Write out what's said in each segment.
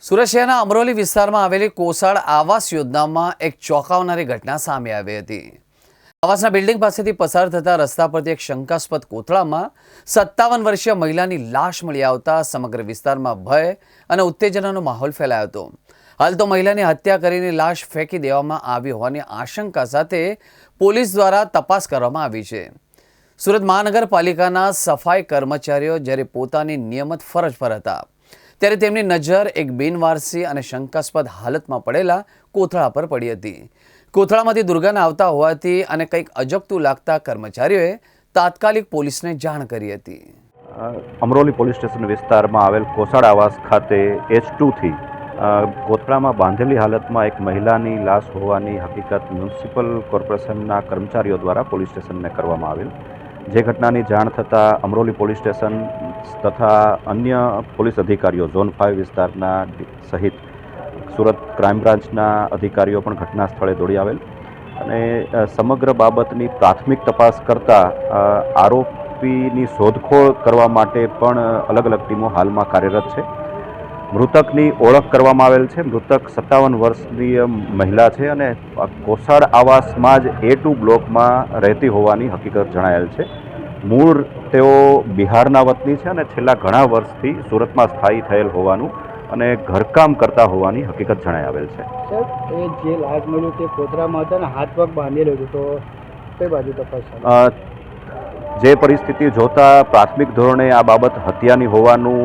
સુરત શહેરના અમરોલી વિસ્તારમાં આવેલી કોસાડ આવાસ યોજનામાં એક ચોંકાવનારી ઘટના સામે આવી હતી। આવાસના બિલ્ડિંગ પાસેથી પસાર થતા રસ્તા પરથી એક શંકાસ્પદ કોથળામાં 57 વર્ષીય મહિલાની લાશ મળી આવતા સમગ્ર વિસ્તારમાં ભય અને ઉત્તેજનાનો માહોલ ફેલાયો હતો। હાલ તો મહિલાની હત્યા કરીને લાશ ફેંકી દેવામાં આવી હોવાની આશંકા સાથે પોલીસ દ્વારા તપાસ કરવામાં આવી છે। સુરત મહાનગરપાલિકાના સફાઈ કર્મચારીઓ જ્યારે પોતાની નિયમિત ફરજ પર હતા ત્યારે તેમની નજર એક બિનવારસી અને શંકાસ્પદ હાલતમાં પડેલા કોથળા પર પડી હતી। કોથળામાંથી દુર્ગંધ આવતા હોવાથી અને કંઈક અજગતું લાગતા કર્મચારીઓએ તાત્કાલિક પોલીસને જાણ કરી હતી। અમરોલી પોલીસ સ્ટેશન વિસ્તારમાં આવેલ કોસાડ આવાસ ખાતે H2 થી કોથળામાં બાંધેલી હાલતમાં એક મહિલાની લાશ હોવાની હકીકત મ્યુનિસિપલ કોર્પોરેશનના કર્મચારીઓ દ્વારા પોલીસ સ્ટેશનને કરવામાં આવેલ। જે ઘટનાની જાણ થતાં અમરોલી પોલીસ સ્ટેશન તથા અન્ય પોલીસ અધિકારીઓ ઝોન 5 વિસ્તારના સહિત સુરત ક્રાઇમ બ્રાન્ચના અધિકારીઓ પણ ઘટના સ્થળે દોડી આવેલ અને સમગ્ર બાબતની પ્રાથમિક તપાસ કરતાં આરોપીની શોધખોળ કરવા માટે પણ અલગ અલગ ટીમો હાલમાં કાર્યરત છે। મૃતકની ઓળખ કરવામાં આવેલ છે। મૃતક 57 વર્ષની મહિલા છે અને કોસાડ આવાસમાં જ A2 બ્લોકમાં રહેતી હોવાની હકીકત જણાયેલ છે। મૂળ તેઓ બિહારના વતની છે અને છેલ્લા ઘણા વર્ષથી સુરતમાં સ્થાયી થયેલ હોવાનું અને ઘરકામ કરતા હોવાની હકીકત જણાઈ આવેલ છે। સર, એ જે લાશ મળ્યું તે કોથળામાં હતા ને હાથ પગ બાંધેલો હતો, તો કઈ બાજુ તપાસ? જે પરિસ્થિતિ જોતા પ્રાથમિક ધોરણે આ બાબત હત્યાની હોવાનું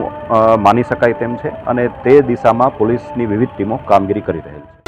માની શકાય તેમ છે અને તે દિશામાં પોલીસની વિવિધ ટીમો કામગીરી કરી રહેલ છે।